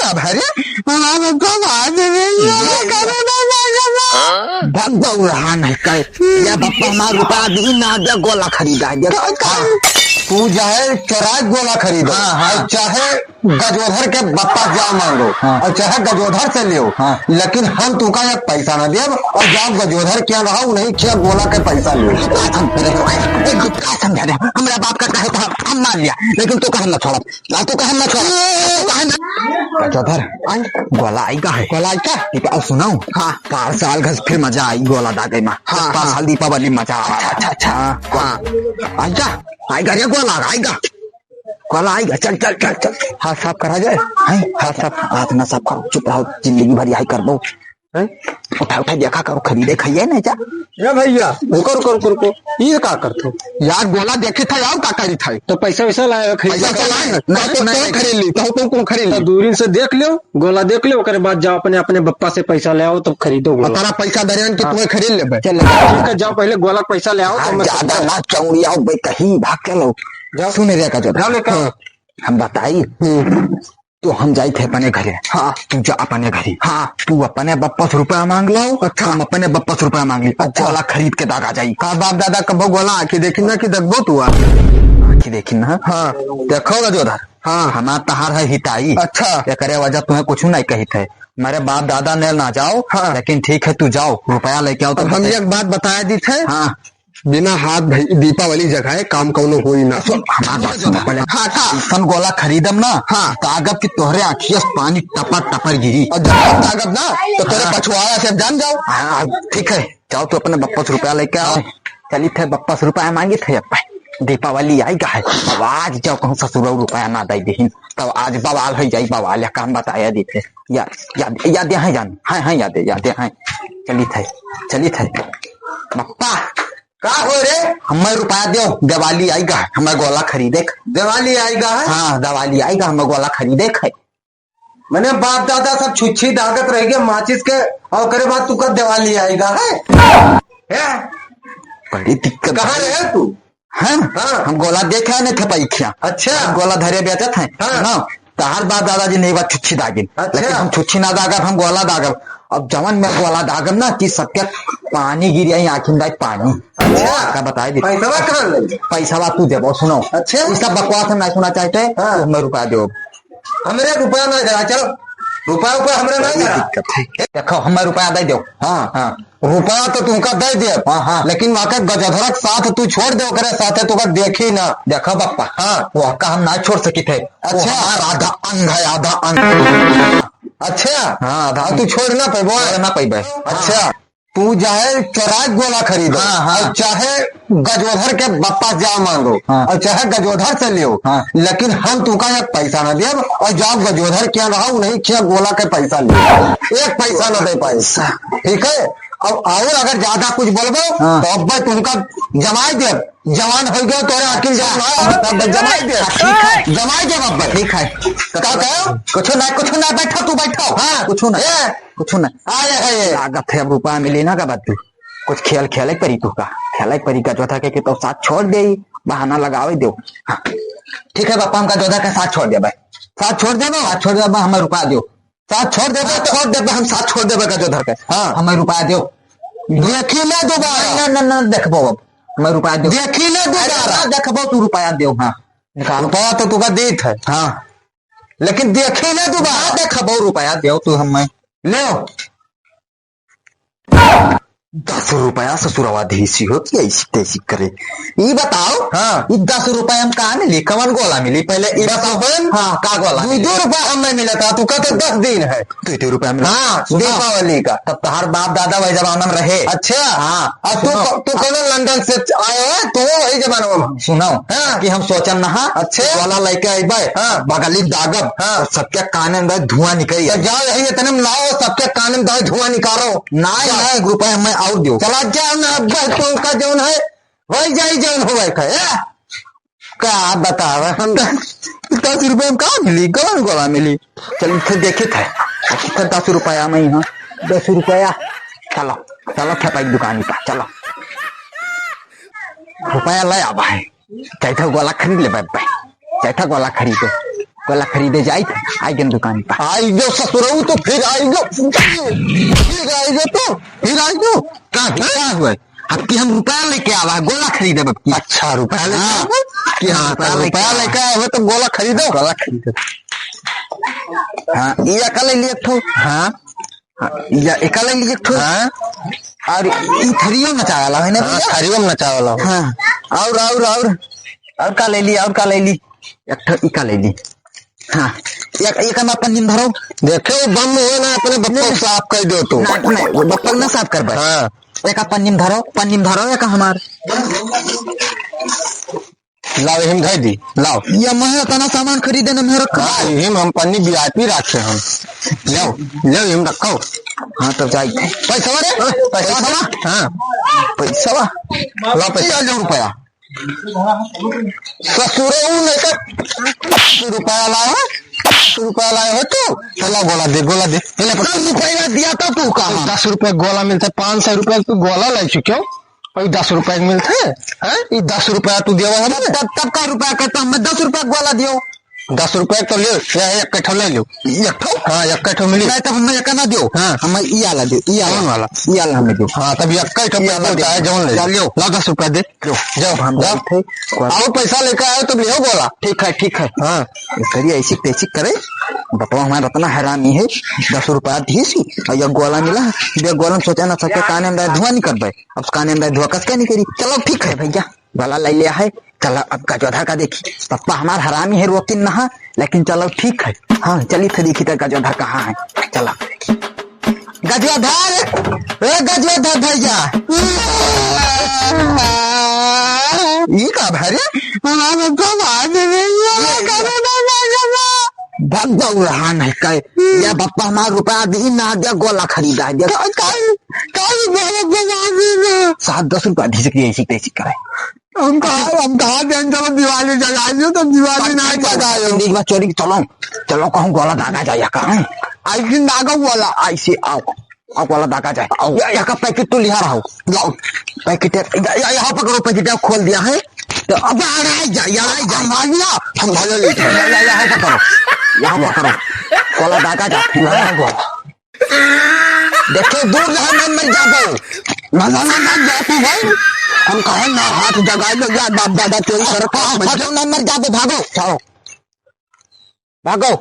का भरे भाग दौड़ रहा नहीं कर या बप्पा हमारा रुपया दी ना दे गोला खरीदा तू चाहे चौराहे गोला खरीदो चाहे गजोधर के बप्पा जा मांगो और चाहे गजोधर से लियो लेकिन हम तुमका एक पैसा न देव और जब गजोधर क्या रहा नहीं क्या गोला के पैसा लियो समझा दे हमारा बाप का कहे था हम मान लिया लेकिन तू कहे न छोड़ा तू कहे न छोड़ा गजोधर गोला आई का है गोला आई का अब सुनाऊ हाँ 5 साल घर फिर मजा आई गोला दागे में 5 साल दीपावली मजा अच्छा आएगा आएगा रे गोला आएगा गोला आएगा चल चल चल चल हाथ साफ करा जाए हाथ साफ हाथ ना साफ करो चुप रहो जिंदगी भर यही कर दो उठा उठा देखा करो खरीदे खाइए नहीं जा या भैया रुको रुको रुको रुको ये का करते यार गोला देखे था यार का करी था तो पैसा वैसा लाया नहीं खरीद ली तो खरीद ली दूरी से देख लियो गोला देख लियो उसके बाद जाओ अपने अपने बप्पा से पैसा ले आओ तब खरीदो गोला तारा पैसा दरियान की तुम्हें खरीद ले चल जाओ पहले गोला पैसा ले आओ तो ज्यादा ना चौड़ी आओ भाई कहीं भाग के लो जाओ सुने रे का जाओ हम बताई तो हम जाए थे अपने घरे हाँ तू जा अपने घरे हाँ तू अपने 32 रुपया मांग लो अच्छा हम अपने 32 रुपया मांग ली अच्छा गोला खरीद के दागा जाई का बाप दादा कबो गोला आखी देखी ना कि देखबो तू आखी देखी ना हाँ देखो गजोधर हाँ हमारा तहार है हिताई अच्छा करे वजह तुम्हें कुछ नहीं कही थे मेरे बाप दादा ने ना जाओ हाँ लेकिन ठीक है तू जाओ रुपया लेके आओ तो हम एक बात बताया दी थे हाँ बिना हाथ दीपावली जगह काम कौनो होई ना गोला खरीदम ना हाँ तागब की तोहरे आखिया पानी टपर टपर गिरी और जब तागब ना तो तेरे पछुआरा से जान जाओ हाँ ठीक है जाओ तो अपने 32 रुपया लेके आओ चली थे 32 रुपया मांगे थे दीपावली आएगा है अब आज जाओ कहूँ ससुर रुपया ना दे दीन तब आज बवाल हो जाये बवाल काम बताया दी थे याद है जान हाँ याद है चली थे पप्पा का हो रे हमें रुपया दो दिवाली आएगा हमें गोला खरीदे दिवाली आएगा है हाँ दिवाली आएगा हमें गोला खरीदे मैंने बाप दादा सब छुच्छी दागत रह गए माचिस के और करे बाद तू कब दिवाली आएगा है बड़ी दिक्कत कहाँ रहे तू हाँ हम गोला देखे नहीं थे पैखिया अच्छा गोला धरे बेचे थे ना तार बाप दादाजी नहीं बात छुच्छी दागिन लेकिन हम छुच्छी ना दागब हम गोला दागब अब जवन में गोला दागब ना कि सबके पानी गिरी आई आखिर दाई पानी अच्छा बताए पैसा तू देवो सुनो अच्छा ये सब बकवास हम नहीं सुना चाहते हमें रुपया दो हमरे रुपया नहीं दे चलो रुपया ऊपर हमरे नहीं दिक्कत है देखो हमें रुपया दे दो हाँ रुपया तो तुमका दे दे हाँ लेकिन वहाँ गजोधर साथ तू छोड़ दो करे साथ तुका देखी ना देखो बप्पा हाँ वहाँ का हम ना छोड़ सकी थे अच्छा आधा अंग है आधा अंग अच्छा हाँ आधा तू छोड़ ना पेबो अच्छा तू चाहे चौराहे गोला खरीदो और चाहे गजोधर के बप्पा जा मांगो और चाहे गजोधर से लियो लेकिन हम तुमका एक पैसा न देव और जब गजोधर क्या रहा नहीं क्या गोला के पैसा लियो एक पैसा न दे पैसा ठीक है अब और अगर ज्यादा कुछ बोलबो तो अब तुमका जमाई दे जवान हो गया तोरे अकिल जमाई दे जमाई दे अब ठीक है कुछ ना बैठो तू बैठो हाँ कुछ ना आए है लागत है रुपया मिली ना का बात तू कुछ खेल खेले परी तू का खेले परी का जोधा के तो साथ छोड़ दे बहाना लगावे दो हाँ ठीक है पापा हमका जोधा के साथ छोड़ दे साथ छोड़ दे हमें रुपया दो साथ छोड़ दे हम साथ छोड़ दे जोधा के हाँ हमें रुपया दो देखी ले दोबारा ना देखबो अब हमें रुपया दो देखी ले दोबारा देखबो तू रुपया दो हाँ रुपया तो तुका दी है हाँ लेकिन देखी ले दोबारा देखबो रुपया दो तू हमें ले 10 रुपया ससुरवा देसी होती है ऐसी तैसी करे ये बताओ हाँ 10 रुपया हम कहा मिली कवन गोला मिली पहले ये बताओ हाँ का गोला 2 रुपया हमें मिला था तू कहते 10 दिन है 2 रुपया मिला हाँ दीपावली का तब तुम्हार बाप दादा वही जमाना में रहे अच्छा हाँ अब तू कौन लंदन से आए है तो वही जमाना में सुनाओ कि हम सोचम ना अच्छे गोला लेके आए हाँ बगली दागब हाँ सबके कान में धुआं निकल जाओ यही इतने लाओ सबके कान में धुआं निकालो ना रुपया हमें और दो चला जाओ ना का जौन है वही जाई जौन हो क्या बतावा हम 10 रुपये में कहा मिली कौन गोला मिली चल फिर देखे थे 10 रुपया में यहाँ 10 रुपया चलो खेपाई दुकान पर चलो रुपया ले आवा है चाहे गोला खरीद ले भाई चाहे गोला खरीदो गोला खरीदे जाए आई गन दुकान पर आई गो ससुरऊ तो फिर आई गो क्या हुआ अब कि हम रुपया लेके आवा गोला खरीदे बब अच्छा रुपया रुपया लेके आए हो तो गोला खरीदो हाँ ये कल लिए थो हाँ या एकल लिए थो हाँ और ई थरियो नचा वाला है ना थरियो में नचा वाला हाँ और का ले ली एक ठो इका ले ली हाँ एक हम अपन निम धरो देखो बम हो ना अपने बप्पा साफ कर दो तो नहीं वो बप्पा ना साफ कर हाँ एक अपन निम धरो एक हमार लाओ हिम धाई दी लाओ ये मैं तना सामान खरीदे ना मेरा हिम हम पन्नी वीआईपी रखे हम लो हिम रखो हाँ तब जाई पैसा हाँ पैसा ला पैसा रुपया रुपया लाए हो तो चला गोला दे रुपया दिया था तू कहा 10 रुपया गोला मिलता है 500 रुपया तू गोला लाई क्यों और 10 रुपया मिलते है 10 रुपया तू देवा तब का रुपया कहता मैं 10 रुपया गोला दियो 10 रुपया तो ले एक कट्ठा ले लो हाँ एक कट्ठा मिली नहीं तब हमें एक ना दियो हाँ हमें ई आला दो ई आला हमें दो हाँ तब एक कट्ठा है जौन ले लियो ला 10 रुपया दे जाओ हम जाओ आओ पैसा लेकर आए तो लियो गोला ठीक है हाँ करिए ऐसी तैसी करे बतवा हमारा इतना हैरानी है 10 रुपया दी सी और ये गोला मिला ये गोला सोचा ना सके काने में धुआं नहीं कर पाए अब काने में धुआं कस क्या नहीं करी चलो ठीक है भैया गोला ले लिया है चलो अब गजोधा का देखी पप्पा हमारा हरामी है रोती नहा लेकिन चलो ठीक है हाँ चलिए फिर देखी तो गजोधा कहाँ है चलो गजोधा गजोधा भैया ये का भरे भग जाऊ रहा नहीं कहे या बप्पा हमारा रुपया दी ना दिया गोला खरीदा दिया 7-10 रुपया दी सकती ऐसी तैसी करे हम कहा चलो दिवाली जगाइयो तो दिवाली ना जगायो चोरी चलो कहूँ गोला दागा जाए कहा ऐसी दागा गोला ऐसे आओ गोला दागा जाए यहाँ का पैकेट तो लिया रहा लाओ पैकेट यहाँ पकड़ो पैकेट खोल दिया है तो अब हम यहाँ पकड़ो गोला दागा जाए गोला देखो दूर मर जाओ भाई हम कहे ना हाथ जगा लो या बाप दादा तेरी सरकार मर जाओ भागो जाओ भागो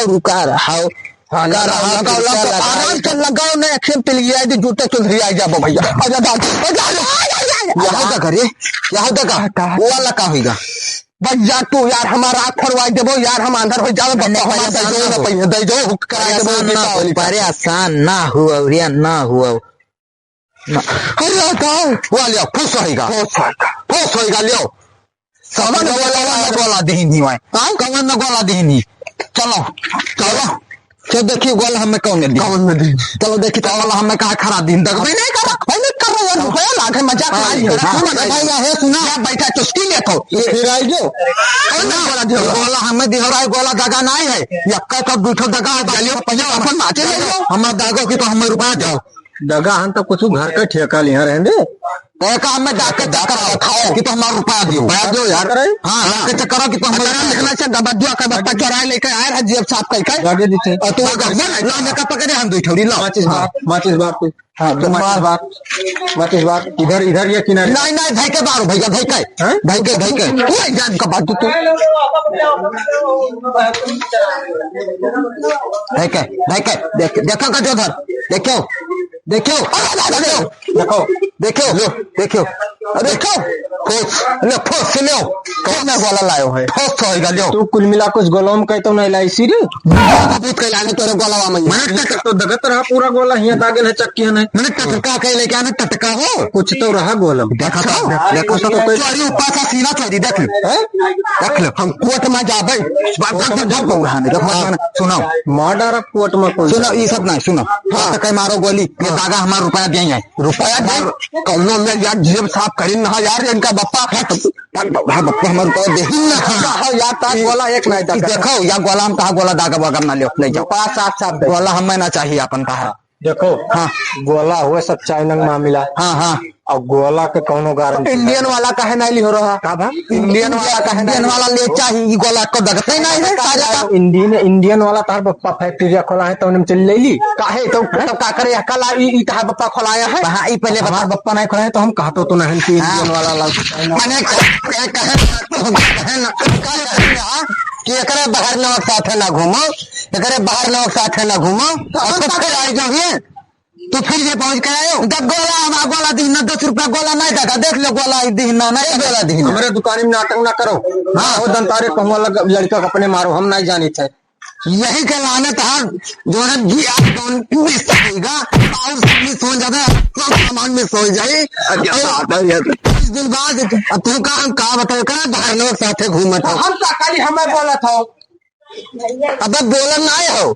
रुका रहा लगाओ ना एक्शन पे लिया है जूता चल रही जा भैया यहाँ तक वो वाला का होगा बस जा तू यार हमारा आँख फरवाई देवो यार हम अंदर हो जाओ अरे आसान ना हुआ ना हुआ लियो खुश होगा लियो सामान गोला दही कमन न गोला दही चलो तो देखिए गोला हमें कौन में दी चलो देखिए तो गोला हमें कहा खरा दिन तक मैं नहीं कर रहा लागे मजाक है सुना बैठा चुस्की ले तो फिर आई जो गोला हमें दिख रहा है गोला दगा नहीं है यक्का तो दूठो दगा है अपन माचे ले लो हमें दागो की तो हमें रुपया जाओ दगा हम तो कुछ घर का ठेका लिया रहने हमें खाओ कि तो हमारा रुपया दो यार हाँ करो कि तो हमारा लिखना से दबा का बप्पा चराए लेकर आए रहा जेब साफ करके और तू पकड़े हम दो ठोड़ी लो माचिस बात हाँ माचिस बात इधर ये किनारे नहीं भाई के बारो भैया भाई के जान का बात तू भाई के देखो का जोधर देखो कौन गोला लायो है तू कुल मिला कुछ गोला में कहते नहीं लाई सी तोरे गोला में तो दगत रहा पूरा गोला यहाँ दागल है चक्की है मैंने टटका कह लेके आना टटका हो कुछ तो रहा गोला देखो चोरी ऊपर का सीना चोरी देख लो हम कोर्ट में जा भाई सुनाओ मर्डर कोर्ट में सुनो ये सब नहीं सुनो कहीं मारो गोली दागा हमारा रुपया देंगे रुपया कौनो में यार जेब साफ करी ना यार, इनका बप्पा बप्पा हमारे रुपया दे ही ना यार ताज गोला एक नहीं था देखो या गोला में कहा गोला दागा बगम ना ले ले जाओ, पाँच सात सात गोला हमें ना चाहिए अपन कहा। देखो हाँ गोला हुए सब चाइना का मामला। हाँ हाँ और गोला के कौनो गारंटी इंडियन वाला काहे नहीं हो रहा का भा इंडियन वाला काहे इंडियन वाला ले चाहिए गोला को दगते ही नहीं है साजा का। इंडियन वाला तार बप्पा फैक्ट्री खोला है तो उन्हें चल ले ली काहे तो का करे कल ई तार बप्पा खोलाया है। हाँ ई पहले हमार बप्पा नहीं खोला है तो हम कहतो तो नहीं कि इंडियन वाला मैंने कि एकरे बाहर नवक साथे ना घूमो, एकरे बाहर नवक साथे ना घूमो और तो फिर आई जाओगे तो फिर ये पहुंच के आयो जब गोला हमारा गोला दीना 10 रुपया गोला नहीं देगा, देख लो गोला दीना नहीं गोला दीना। हमारे दुकान में नाटक ना करो। हाँ वो दंतारे कहूँ लड़का को अपने मारो, हम नहीं जानी थे। यही के लानत है जो है मिस होगा और मिस हो जाता है, सामान मिस हो जाए। इस दिन बाद अब तू कहा बताओ कहा बाहर लोग साथे घूमत हो। हम काली हमें बोला था अब बोलन ना हो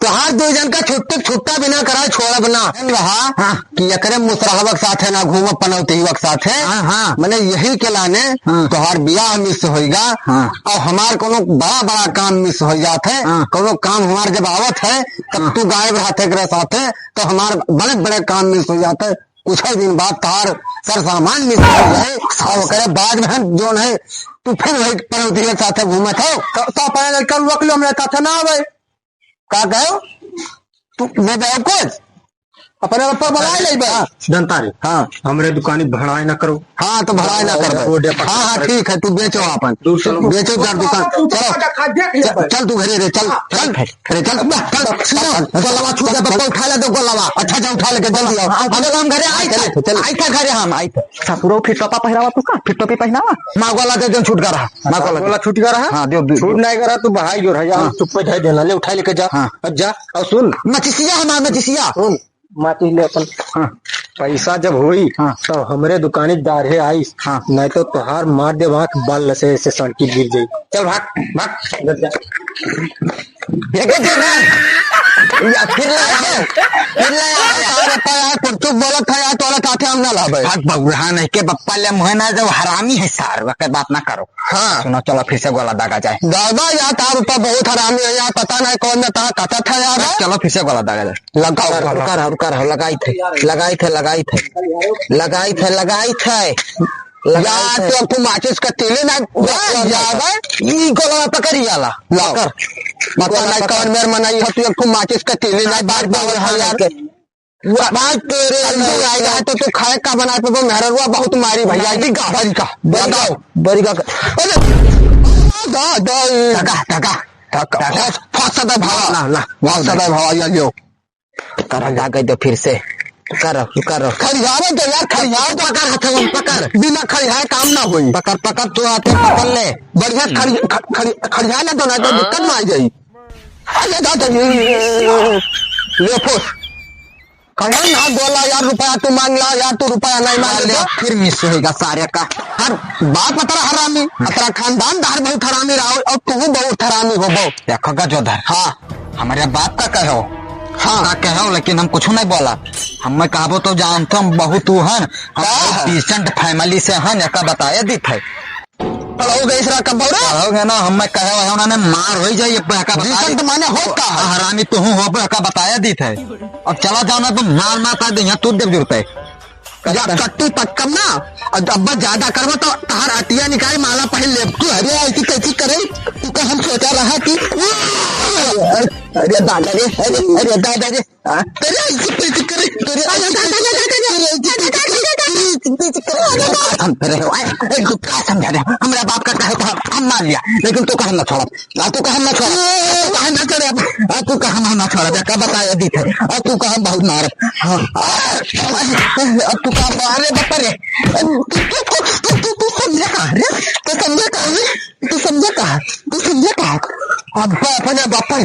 तो हर 2 जन का छुट्टा बिना करा छोड़ा बना रहा। हाँ। कि एकरे मुसराहबक साथे ना घूम पनौती वक्त साथे। हाँ। हाँ। मैंने यही के लाने हाँ। तो हर बियाह मिस होगा। हाँ। और हमार कोनो बड़ा बड़ा काम मिस हो जाते है। हाँ। कोनो काम हमार जब आवत है तब हाँ। तू गायब रहते करे साथे तो हमार बड़े बड़े काम मिस हो जाते। कुछ ही दिन बाद तार सर सामान मिस हो जाए और करे बाद में जो है तू फिर वही पनौती के साथे घूमत हो तो अपने कल वकलो में था ना भाई का कहो तू मैं कुछ अपने बप्पा बुलाए नहीं भाई जनतारी। हाँ हमारे दुकानी भड़ाई ना करो। हाँ तो भड़ाई ना कर। हाँ हाँ ठीक है तू बेचो अपन बेचो कर दुकान। चलो चल तू घरे रे चल चल घरे चल गोलावा छूट गया बप्पा उठा ले दो गोलावा। अच्छा जा उठा लेके जल्दी आओ हम घरे आई था घरे हम आई था पूरा फिर टोपा पहनावा तू का फिर टोपी पहनावा माँ गोला दे दे छूट कर रहा माँ गोला छूट कर रहा। हाँ छूट नहीं करा तू भाई जो रहा चुप पे ढाई देना ले उठा लेके जा। अब जा और सुन मचिसिया हमारा मचिसिया सुन माती ले अपन। हाँ। पैसा जब हुई हाँ। तो हमरे दुकानी दारे आई। हाँ। नहीं तो तुहार मार दे वहां बाल लसे से सड़की गिर जाये। चल भाग भाग या फिर तू बोला था यार तोला साथे हम ना लावे भाग भगवान है के बप्पा ले मोहना जब हरामी है सार वक्त बात ना करो। हाँ सुनो चलो फिर से गोला दागा जाए दादा यार तार ऊपर बहुत हरामी है यार पता नहीं कौन में था कथा था यार। चलो फिर से गोला दागा जाए लगाओ कर लगाई थे यार तो तू माचिस का तेले ना गोला पकड़ी आला लाकर मतलब नहीं कौन मेर मनाई हो तू माचिस का तेले ना बात यार बात तेरे आएगा तो तू खाए का बना तो मेहरा हुआ बहुत मारी भैया बरी का भावा करा जा गए तो फिर से करो खड़ियावे तो यार खड़ियावे तो पकड़ बिना खड़ियाए काम ना हुई पकड़ तू आते पकड़ ले बढ़िया खड़िया ना तो ना तो दिक्कत में आ जाई। ले फुस खड़ा ना बोला यार रुपया तू मांग ला यार तू रुपया नहीं मांग ले फिर मिस होगा सारे का हर बात पता हरामी तेरा खानदान दार बहुत हरामी रहो और तू बहुत हरामी हो देखो का जो धर। हाँ हमारे बाप का कहो हाँ कहो लेकिन हम कुछ नहीं बोला हम कहबो तो जानते हम बहुत तू हन डिसेंट फैमिली से हन का बताया दी थे पढ़ोगे ना हम कहे उन्होंने मार हो जाइए डिसेंट माने होता हरामी तू हो का बताया दी थे। अब चला जाओ ना तो मार माता दे तू देव जुड़ते कट्टू पक्कम ना अब ज्यादा करवा तो तार अटिया निकाल माला पहन ले तू अरे ऐसी कैसी करे तू का हम सोचा रहा कि अरे दादा रे तेरे ऐसी कैसी करे हमारा बाप का कहे हम मान लिया लेकिन तू कहा ना छोड़ा तू कहा ना छोड़ा तू कहा ना छोड़ा क्या बताया दी थे और तू कहा बहुत मार अब तू कहा अरे बता रे तू समझे कहा अब अपने बापा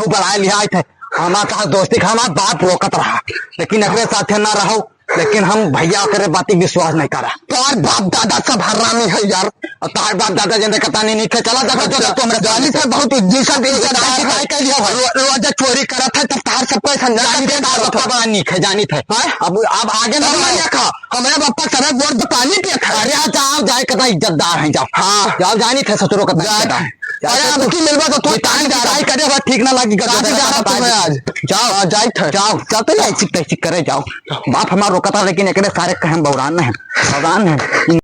बड़ा लिया थे हमारा दोस्ती का हमारा बाप रोकत रहा लेकिन अगले साथे ना रहो लेकिन हम भैया करे बाती विश्वास नहीं करा तो बाप दादा सब हरामी है यार और तार बाप दादा जन कता नहीं थे चला जाता जो तो हमरा जानी थे बहुत इज्जत दे के लिया रोज चोरी करत है तब तार सब कोई समझा के तार बापा बड़ा नहीं खे जानी थे अब आगे ना देखा हमारे बापा सड़क बोर्ड पे पानी पिया था अरे जाओ जाए कता इज्जतदार है जाओ हाँ जाओ जानी थे ससुरो कता अरे अब की मिलवा तो तू टाइम जा रहा करे बस ठीक ना लगी आज जाओ जाए जाओ चलते जाए चिक करे जाओ बाप हमारा रोकता लेकिन एकरे सारे कहम बौरान है